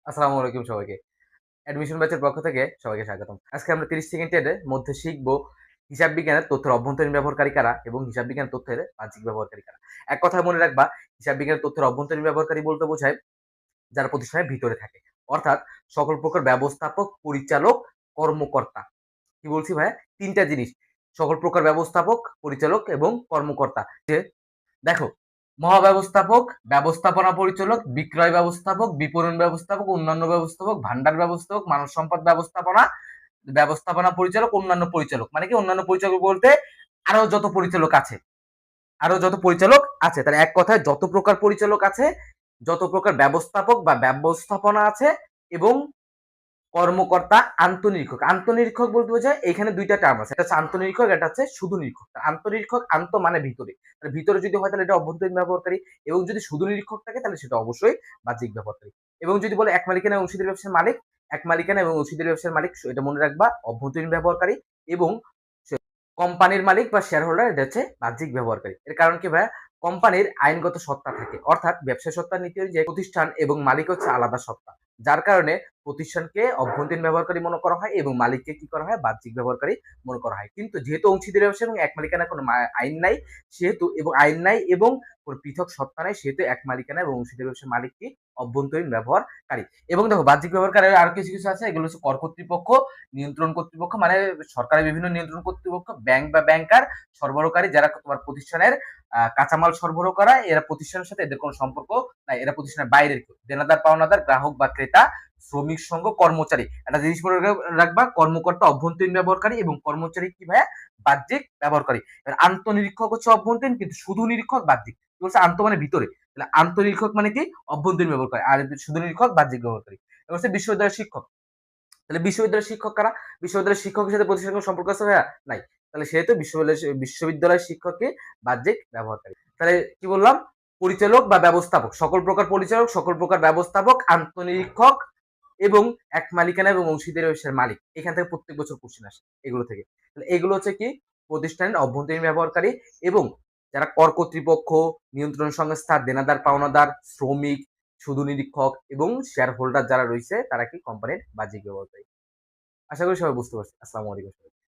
আসসালামু আলাইকুম সবাইকে। অ্যাডমিশন ব্যাচের পক্ষ থেকে সবাইকে স্বাগতম। আজকে আমরা ৩০ সেকেন্ডের মধ্যে শিখব হিসাব বিজ্ঞানের তথ্যের অভ্যন্তরীণ ব্যবহারকারী কারা এবং হিসাব বিজ্ঞান তথ্যের বাহ্যিক ব্যবহারকারী কারা। এক কথায় মনে রাখবা, হিসাব বিজ্ঞানের তথ্যের অভ্যন্তরীণ ব্যবহারকারী বলতে বোঝায় যারা প্রতিষ্ঠানের ভিতরে থাকে। অর্থাৎ সকল প্রকার ব্যবস্থাপক, পরিচালক, কর্মকর্তা। কি বলছি ভাইয়া? ৩ টা জিনিস। সকল প্রকার ব্যবস্থাপক, পরিচালক এবং কর্মকর্তা। যে দেখো, মহাব্যবস্থাপক, ব্যবস্থাপনা পরিচালক, বিক্রয় ব্যবস্থাপক, বিপণন ব্যবস্থাপক, অন্যান্য ব্যবস্থাপক, ভান্ডার ব্যবস্থাপক, মানব সম্পদ ব্যবস্থাপনা, ব্যবস্থাপনা পরিচালক, অন্যান্য পরিচালক। মানে কি অন্যান্য পরিচালক বলতে আরো যত পরিচালক আছে। আরো যত পরিচালক আছে। তাহলে এক কথায় যত প্রকার পরিচালক আছে, যত প্রকার ব্যবস্থাপক বা ব্যবস্থাপনা আছে এবং কর্মকর্তা, আন্তঃনিরীক্ষক। আন্তঃনিরীক্ষক বলতে বোঝায় এখানে ২ টা টার্ম আছে। একটা হচ্ছে আন্তঃনিরীক্ষক, একটা হচ্ছে শুধু নিরীক্ষক। আন্তঃনিরীক্ষক, আন্ত মানে ভিতরে। তাহলে ভিতরে যদি হয় তাহলে এটা অভ্যন্তরীণ ব্যবহারকারী এবং যদি শুধু নিরীক্ষক থাকে তাহলে সেটা অবশ্যই বাহ্যিক ব্যবহারকারী। এবং যদি বলে এক মালিকানা এবং অংশীদারি ব্যবসার মালিক, এক মালিকানা এবং অংশীদারি ব্যবসার মালিক এটা মনে রাখবা অভ্যন্তরীণ ব্যবহারকারী এবং কোম্পানির মালিক বা শেয়ার হোল্ডার এটা হচ্ছে বাহ্যিক ব্যবহারকারী। এর কারণ কি ভাইয়া? কোম্পানির আইনগত সত্তা থাকে। অর্থাৎ ব্যবসায় সত্তার নীতি অনুযায়ী প্রতিষ্ঠান এবং মালিক হচ্ছে আলাদা সত্তা। যার কারণে প্রতিষ্ঠানকে অভ্যন্তরীণ ব্যবহারকারী মনে করা হয় এবং মালিককে কি করা হয়? বাহ্যিক ব্যবহারকারী মনে করা হয়। কিন্তু যেহেতু অংশীদারি ব্যবসা এবং এক মালিকানার কোনো আইন নাই, সেহেতু এবং আইন নাই এবং কোনো পৃথক সত্তা নাই, সেহেতু এক মালিকানা এবং অংশীদারি ব্যবসার মালিক কি? অভ্যন্তরীণ ব্যবহারকারী। এবং দেখো বাহ্যিক ব্যবহারকারী আরো কিছু আছে। এগুলো হচ্ছে কর কর্তৃপক্ষ, নিয়ন্ত্রণ কর্তৃপক্ষ মানে সরকারের বিভিন্ন নিয়ন্ত্রণ কর্তৃপক্ষ, ব্যাংক বা ব্যাংকার, সরবরাহকারী যারা তোমার প্রতিষ্ঠানের কাঁচামাল সরবরাহ করা, এরা প্রতিষ্ঠানের সাথে এদের কোনো সম্পর্ক নাই। এরা প্রতিষ্ঠানের বাইরের কেউ। দেনাদার, পাওনাদার, গ্রাহক বা ক্রেতা, শ্রমিক সংঘ, কর্মচারী। একটা জিনিস মনে রাখবা, কর্মকর্তা অভ্যন্তরীণ ব্যবহারকারী এবং কর্মচারী কি ভাইয়া? বাহ্যিক ব্যবহারকারী। এবার আন্তঃনিরীক্ষক হচ্ছে অভ্যন্তরীণ, কিন্তু শুধু নিরীক্ষক বাহ্যিক। কি বলছে? আন্ত মানে ভিতরে। তাহলে আন্তঃনিরীক্ষক মানে কি? অভ্যন্তরীণ ব্যবহারকারী। আর শুধু নিরীক্ষক বাহ্যিক ব্যবহারকারী। এবার হচ্ছে বিশ্ববিদ্যালয়ের শিক্ষক। তাহলে বিশ্ববিদ্যালয়ের শিক্ষক কারা? বিশ্ববিদ্যালয়ের শিক্ষকের সাথে প্রতিষ্ঠানের কোনো সম্পর্ক আছে ভাইয়া? নাই। তাহলে সেহেতু বিশ্ববিদ্যালয়ের শিক্ষককে বাহ্যিক ব্যবহারকারী। তাহলে কি বললাম? পরিচালক বা ব্যবস্থাপক, সকল প্রকার পরিচালক, সকল প্রকার ব্যবস্থাপক, আন্তঃনিরীক্ষক এবং এক মালিকানা এবং অংশীদারি ব্যবসার মালিক। এখান থেকে প্রত্যেক বছর কোশ্চেন আসে এগুলো থেকে। তাহলে এগুলো হচ্ছে কি? প্রতিষ্ঠানের অভ্যন্তরীণ ব্যবহারকারী এবং যারা কর কর্তৃপক্ষ, নিয়ন্ত্রণ সংস্থা, দেনাদার, পাওনাদার, শ্রমিক, শুধু নিরীক্ষক এবং শেয়ার হোল্ডার যারা রয়েছে তারা কি কোম্পানির বাহ্যিক ব্যবহারকারী। আশা করি সবাই বুঝতে পারছি। আসসালামু আলাইকুম।